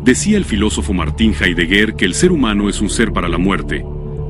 Decía el filósofo Martin Heidegger que el ser humano es un ser para la muerte,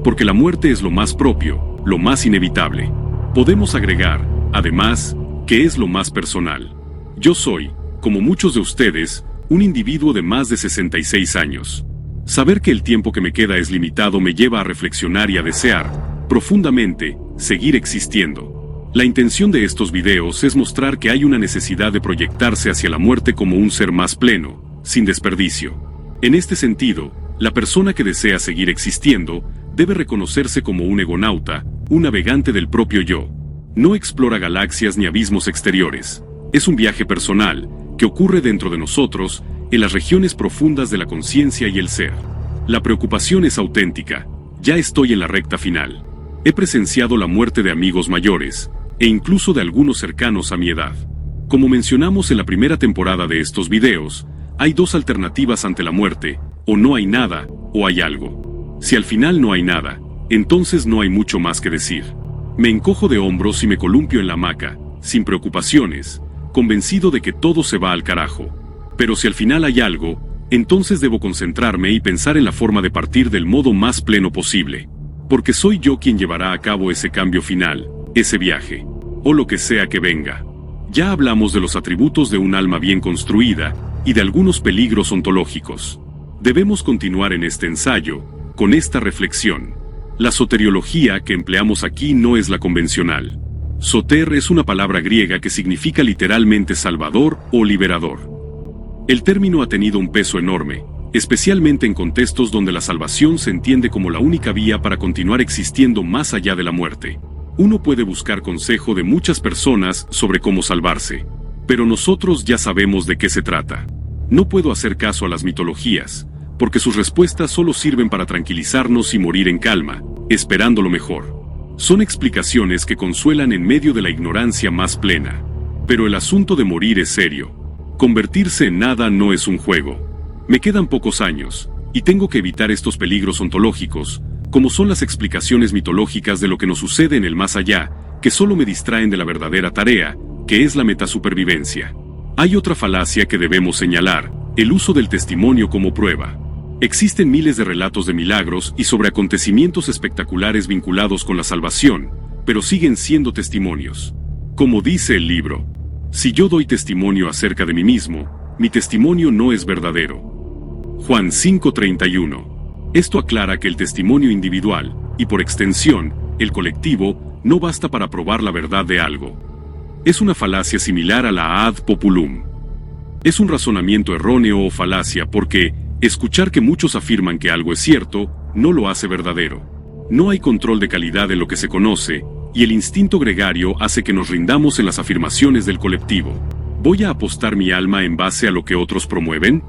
porque la muerte es lo más propio, lo más inevitable. Podemos agregar, además, que es lo más personal. Yo soy, como muchos de ustedes, un individuo de más de 66 años. Saber que el tiempo que me queda es limitado me lleva a reflexionar y a desear, profundamente, seguir existiendo. La intención de estos videos es mostrar que hay una necesidad de proyectarse hacia la muerte como un ser más pleno, sin desperdicio. En este sentido, la persona que desea seguir existiendo debe reconocerse como un egonauta, un navegante del propio yo. No explora galaxias ni abismos exteriores. Es un viaje personal, que ocurre dentro de nosotros, en las regiones profundas de la conciencia y el ser. La preocupación es auténtica. Ya estoy en la recta final. He presenciado la muerte de amigos mayores, e incluso de algunos cercanos a mi edad. Como mencionamos en la primera temporada de estos videos, hay dos alternativas ante la muerte: o no hay nada, o hay algo. Si al final no hay nada, entonces no hay mucho más que decir. Me encojo de hombros y me columpio en la hamaca, sin preocupaciones, convencido de que todo se va al carajo. Pero si al final hay algo, entonces debo concentrarme y pensar en la forma de partir del modo más pleno posible. Porque soy yo quien llevará a cabo ese cambio final, ese viaje, o lo que sea que venga. Ya hablamos de los atributos de un alma bien construida, y de algunos peligros ontológicos. Debemos continuar en este ensayo, con esta reflexión. La soteriología que empleamos aquí no es la convencional. Soter es una palabra griega que significa literalmente salvador o liberador. El término ha tenido un peso enorme, especialmente en contextos donde la salvación se entiende como la única vía para continuar existiendo más allá de la muerte. Uno puede buscar consejo de muchas personas sobre cómo salvarse, pero nosotros ya sabemos de qué se trata. No puedo hacer caso a las mitologías, porque sus respuestas solo sirven para tranquilizarnos y morir en calma, esperando lo mejor. Son explicaciones que consuelan en medio de la ignorancia más plena. Pero el asunto de morir es serio. Convertirse en nada no es un juego. Me quedan pocos años, y tengo que evitar estos peligros ontológicos, como son las explicaciones mitológicas de lo que nos sucede en el más allá, que solo me distraen de la verdadera tarea, que es la metasupervivencia. Hay otra falacia que debemos señalar: el uso del testimonio como prueba. Existen miles de relatos de milagros y sobre acontecimientos espectaculares vinculados con la salvación, pero siguen siendo testimonios. Como dice el libro, si yo doy testimonio acerca de mí mismo, mi testimonio no es verdadero. Juan 5:31. Esto aclara que el testimonio individual, y por extensión, el colectivo, no basta para probar la verdad de algo. Es una falacia similar a la ad populum. Es un razonamiento erróneo o falacia porque escuchar que muchos afirman que algo es cierto, no lo hace verdadero. No hay control de calidad en lo que se conoce, y el instinto gregario hace que nos rindamos en las afirmaciones del colectivo. ¿Voy a apostar mi alma en base a lo que otros promueven?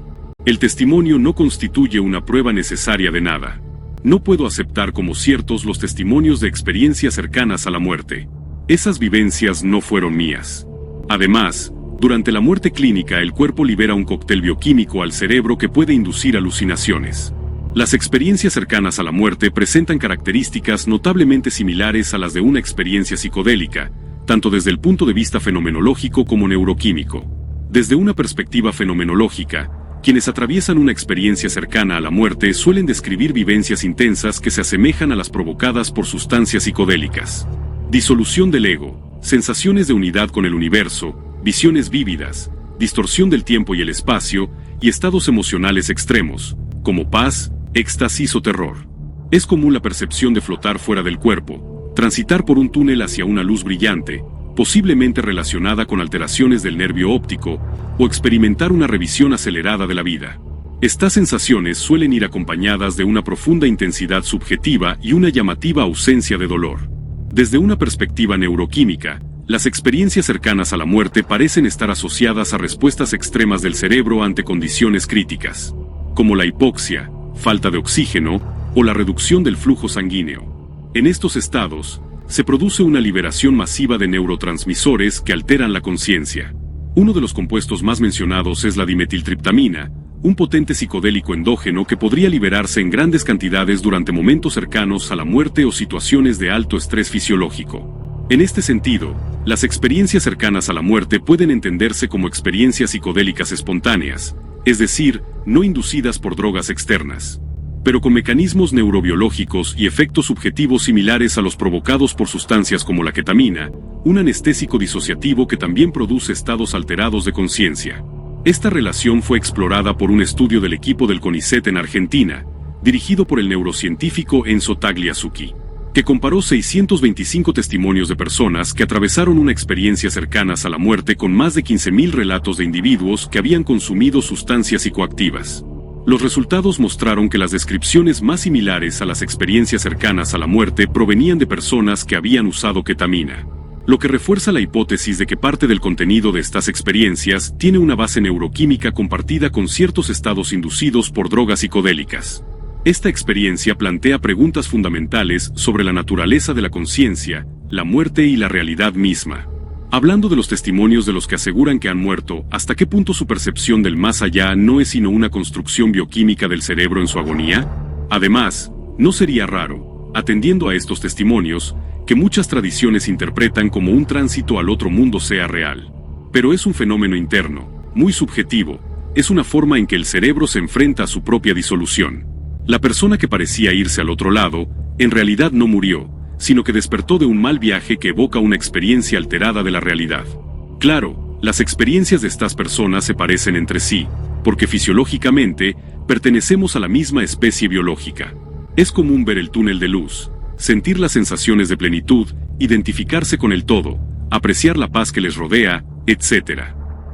El testimonio no constituye una prueba necesaria de nada. No puedo aceptar como ciertos los testimonios de experiencias cercanas a la muerte. Esas vivencias no fueron mías. Además, durante la muerte clínica el cuerpo libera un cóctel bioquímico al cerebro que puede inducir alucinaciones. Las experiencias cercanas a la muerte presentan características notablemente similares a las de una experiencia psicodélica, tanto desde el punto de vista fenomenológico como neuroquímico. Desde una perspectiva fenomenológica, quienes atraviesan una experiencia cercana a la muerte suelen describir vivencias intensas que se asemejan a las provocadas por sustancias psicodélicas. Disolución del ego, sensaciones de unidad con el universo, visiones vívidas, distorsión del tiempo y el espacio, y estados emocionales extremos, como paz, éxtasis o terror. Es común la percepción de flotar fuera del cuerpo, transitar por un túnel hacia una luz brillante, posiblemente relacionada con alteraciones del nervio óptico, o experimentar una revisión acelerada de la vida. Estas sensaciones suelen ir acompañadas de una profunda intensidad subjetiva y una llamativa ausencia de dolor. Desde una perspectiva neuroquímica, las experiencias cercanas a la muerte parecen estar asociadas a respuestas extremas del cerebro ante condiciones críticas, como la hipoxia, falta de oxígeno, o la reducción del flujo sanguíneo. En estos estados, se produce una liberación masiva de neurotransmisores que alteran la conciencia. Uno de los compuestos más mencionados es la dimetiltriptamina, un potente psicodélico endógeno que podría liberarse en grandes cantidades durante momentos cercanos a la muerte o situaciones de alto estrés fisiológico. En este sentido, las experiencias cercanas a la muerte pueden entenderse como experiencias psicodélicas espontáneas, es decir, no inducidas por drogas externas, pero con mecanismos neurobiológicos y efectos subjetivos similares a los provocados por sustancias como la ketamina, un anestésico disociativo que también produce estados alterados de conciencia. Esta relación fue explorada por un estudio del equipo del CONICET en Argentina, dirigido por el neurocientífico Enzo Tagliasucchi, que comparó 625 testimonios de personas que atravesaron una experiencia cercanas a la muerte con más de 15.000 relatos de individuos que habían consumido sustancias psicoactivas. Los resultados mostraron que las descripciones más similares a las experiencias cercanas a la muerte provenían de personas que habían usado ketamina, lo que refuerza la hipótesis de que parte del contenido de estas experiencias tiene una base neuroquímica compartida con ciertos estados inducidos por drogas psicodélicas. Esta experiencia plantea preguntas fundamentales sobre la naturaleza de la conciencia, la muerte y la realidad misma. Hablando de los testimonios de los que aseguran que han muerto, ¿hasta qué punto su percepción del más allá no es sino una construcción bioquímica del cerebro en su agonía? Además, no sería raro, atendiendo a estos testimonios, que muchas tradiciones interpretan como un tránsito al otro mundo sea real. Pero es un fenómeno interno, muy subjetivo, es una forma en que el cerebro se enfrenta a su propia disolución. La persona que parecía irse al otro lado, en realidad no murió, sino que despertó de un mal viaje que evoca una experiencia alterada de la realidad. Claro, las experiencias de estas personas se parecen entre sí, porque fisiológicamente pertenecemos a la misma especie biológica. Es común ver el túnel de luz, sentir las sensaciones de plenitud, identificarse con el todo, apreciar la paz que les rodea, etc.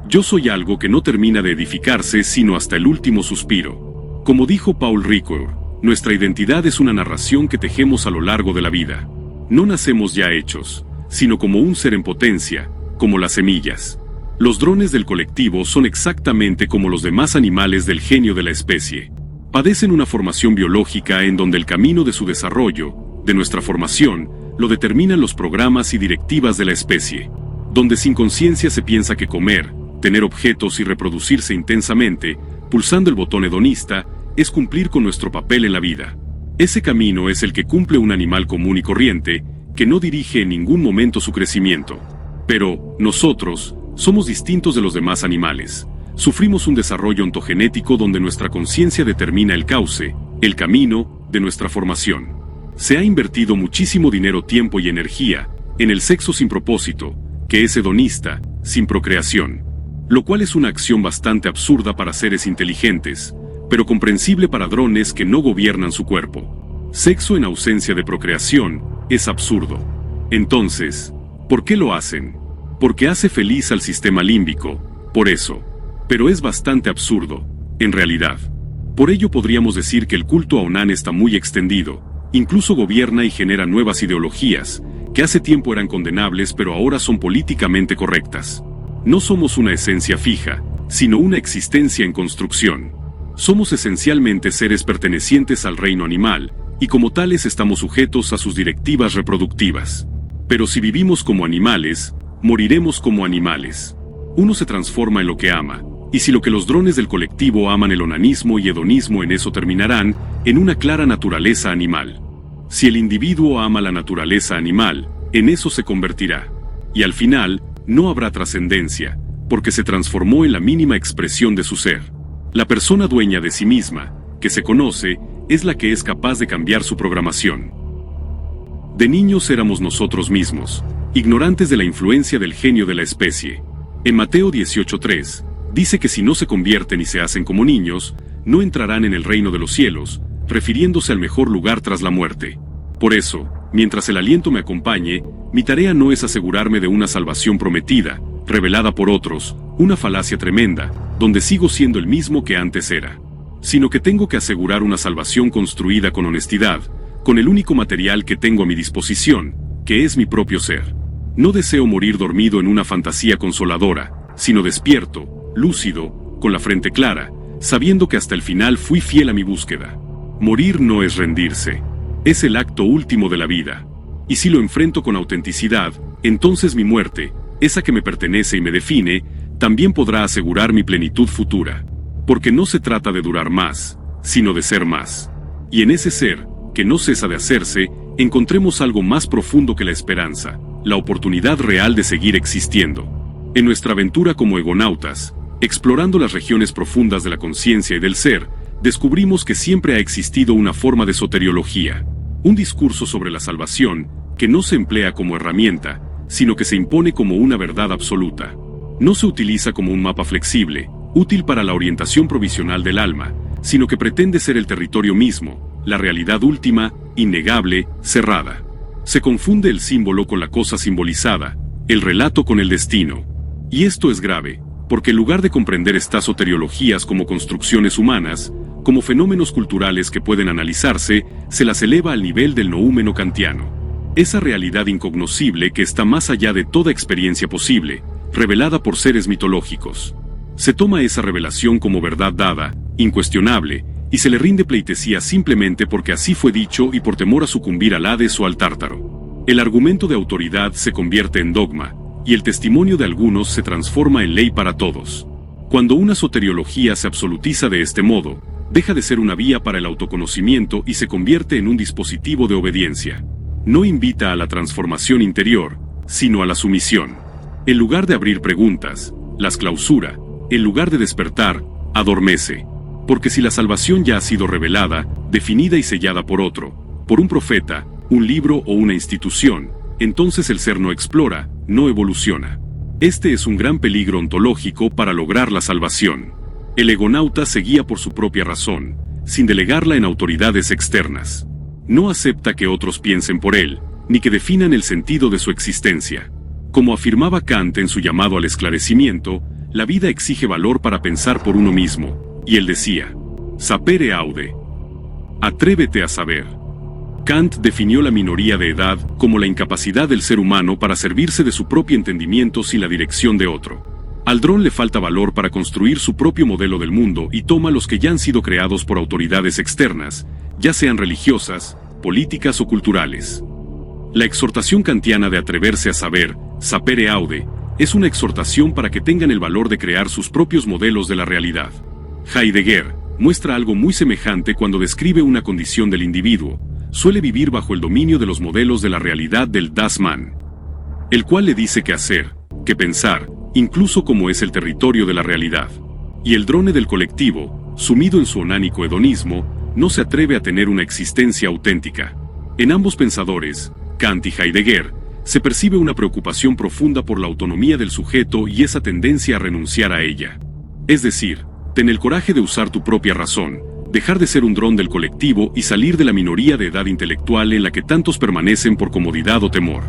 Yo soy algo que no termina de edificarse sino hasta el último suspiro. Como dijo Paul Ricoeur, nuestra identidad es una narración que tejemos a lo largo de la vida. No nacemos ya hechos, sino como un ser en potencia, como las semillas. Los drones del colectivo son exactamente como los demás animales del genio de la especie. Padecen una formación biológica en donde el camino de su desarrollo, de nuestra formación, lo determinan los programas y directivas de la especie. Donde sin conciencia se piensa que comer, tener objetos y reproducirse intensamente, pulsando el botón hedonista, es cumplir con nuestro papel en la vida. Ese camino es el que cumple un animal común y corriente, que no dirige en ningún momento su crecimiento. Pero, nosotros, somos distintos de los demás animales. Sufrimos un desarrollo ontogenético donde nuestra conciencia determina el cauce, el camino, de nuestra formación. Se ha invertido muchísimo dinero, tiempo y energía en el sexo sin propósito, que es hedonista, sin procreación. Lo cual es una acción bastante absurda para seres inteligentes, pero comprensible para drones que no gobiernan su cuerpo. Sexo en ausencia de procreación es absurdo. Entonces, ¿por qué lo hacen? Porque hace feliz al sistema límbico, por eso. Pero es bastante absurdo, en realidad. Por ello podríamos decir que el culto a Onán está muy extendido, incluso gobierna y genera nuevas ideologías, que hace tiempo eran condenables pero ahora son políticamente correctas. No somos una esencia fija, sino una existencia en construcción. Somos esencialmente seres pertenecientes al reino animal, y como tales estamos sujetos a sus directivas reproductivas. Pero si vivimos como animales, moriremos como animales. Uno se transforma en lo que ama, y si lo que los drones del colectivo aman el onanismo y hedonismo, en eso terminarán, en una clara naturaleza animal. Si el individuo ama la naturaleza animal, en eso se convertirá. Y al final, no habrá trascendencia, porque se transformó en la mínima expresión de su ser. La persona dueña de sí misma, que se conoce, es la que es capaz de cambiar su programación. De niños éramos nosotros mismos, ignorantes de la influencia del genio de la especie. En Mateo 18:3, dice que si no se convierten y se hacen como niños, no entrarán en el reino de los cielos, refiriéndose al mejor lugar tras la muerte. Por eso, mientras el aliento me acompañe, mi tarea no es asegurarme de una salvación prometida, revelada por otros, una falacia tremenda, donde sigo siendo el mismo que antes era. Sino que tengo que asegurar una salvación construida con honestidad, con el único material que tengo a mi disposición, que es mi propio ser. No deseo morir dormido en una fantasía consoladora, sino despierto, lúcido, con la frente clara, sabiendo que hasta el final fui fiel a mi búsqueda. Morir no es rendirse. Es el acto último de la vida. Y si lo enfrento con autenticidad, entonces mi muerte, esa que me pertenece y me define, también podrá asegurar mi plenitud futura. Porque no se trata de durar más, sino de ser más. Y en ese ser, que no cesa de hacerse, encontremos algo más profundo que la esperanza, la oportunidad real de seguir existiendo. En nuestra aventura como egonautas, Explorando las regiones profundas de la conciencia y del ser, descubrimos que siempre ha existido una forma de soteriología, un discurso sobre la salvación que no se emplea como herramienta, sino que se impone como una verdad absoluta. No se utiliza como un mapa flexible, útil para la orientación provisional del alma, sino que pretende ser el territorio mismo, la realidad última, innegable, cerrada. Se confunde el símbolo con la cosa simbolizada, el relato con el destino. Y esto es grave, porque en lugar de comprender estas soteriologías como construcciones humanas, como fenómenos culturales que pueden analizarse, se las eleva al nivel del noúmeno kantiano. Esa realidad incognoscible que está más allá de toda experiencia posible, revelada por seres mitológicos. Se toma esa revelación como verdad dada, incuestionable, y se le rinde pleitesía simplemente porque así fue dicho y por temor a sucumbir al Hades o al Tártaro. El argumento de autoridad se convierte en dogma, y el testimonio de algunos se transforma en ley para todos. Cuando una soteriología se absolutiza de este modo, deja de ser una vía para el autoconocimiento y se convierte en un dispositivo de obediencia. No invita a la transformación interior, sino a la sumisión. En lugar de abrir preguntas, las clausura. En lugar de despertar, adormece. Porque si la salvación ya ha sido revelada, definida y sellada por otro, por un profeta, un libro o una institución, entonces el ser no explora, no evoluciona. Este es un gran peligro ontológico para lograr la salvación. El egonauta se guía por su propia razón, sin delegarla en autoridades externas. No acepta que otros piensen por él, ni que definan el sentido de su existencia. Como afirmaba Kant en su llamado al esclarecimiento, la vida exige valor para pensar por uno mismo, y él decía, sapere aude. Atrévete a saber. Kant definió la minoría de edad como la incapacidad del ser humano para servirse de su propio entendimiento sin la dirección de otro. Al dron le falta valor para construir su propio modelo del mundo y toma los que ya han sido creados por autoridades externas, ya sean religiosas, políticas o culturales. La exhortación kantiana de atreverse a saber, sapere aude, es una exhortación para que tengan el valor de crear sus propios modelos de la realidad. Heidegger muestra algo muy semejante cuando describe una condición del individuo. Suele vivir bajo el dominio de los modelos de la realidad del Das Man, el cual le dice qué hacer, qué pensar, incluso cómo es el territorio de la realidad. Y el drone del colectivo, sumido en su onánico hedonismo, no se atreve a tener una existencia auténtica. En ambos pensadores, Kant y Heidegger, se percibe una preocupación profunda por la autonomía del sujeto y esa tendencia a renunciar a ella. Es decir, ten el coraje de usar tu propia razón, dejar de ser un dron del colectivo y salir de la minoría de edad intelectual en la que tantos permanecen por comodidad o temor.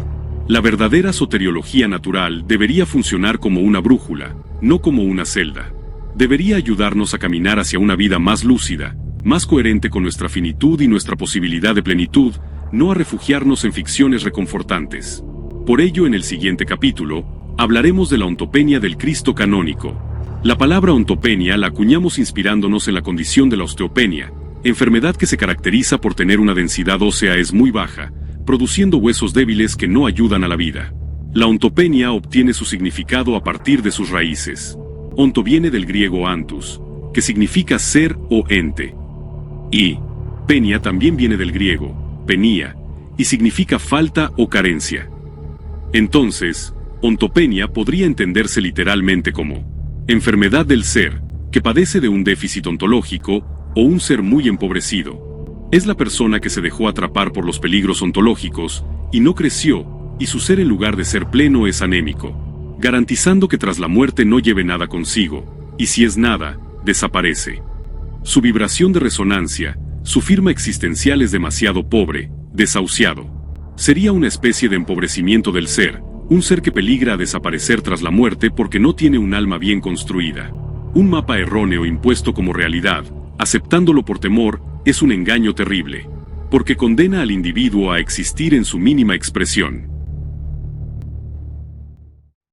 La verdadera soteriología natural debería funcionar como una brújula, no como una celda. Debería ayudarnos a caminar hacia una vida más lúcida, más coherente con nuestra finitud y nuestra posibilidad de plenitud, no a refugiarnos en ficciones reconfortantes. Por ello, en el siguiente capítulo, hablaremos de la ontopenia del Cristo canónico. La palabra ontopenia la acuñamos inspirándonos en la condición de la osteopenia, enfermedad que se caracteriza por tener una densidad ósea muy baja, produciendo huesos débiles que no ayudan a la vida. La ontopenia obtiene su significado a partir de sus raíces. Onto viene del griego antus, que significa ser o ente. Y penia también viene del griego, penia, y significa falta o carencia. Entonces, ontopenia podría entenderse literalmente como enfermedad del ser, que padece de un déficit ontológico, o un ser muy empobrecido. Es la persona que se dejó atrapar por los peligros ontológicos, y no creció, y su ser en lugar de ser pleno es anémico, garantizando que tras la muerte no lleve nada consigo, y si es nada, desaparece. Su vibración de resonancia, su firma existencial es demasiado pobre, desahuciado. Sería una especie de empobrecimiento del ser, un ser que peligra a desaparecer tras la muerte porque no tiene un alma bien construida. Un mapa erróneo impuesto como realidad, aceptándolo por temor, es un engaño terrible, porque condena al individuo a existir en su mínima expresión.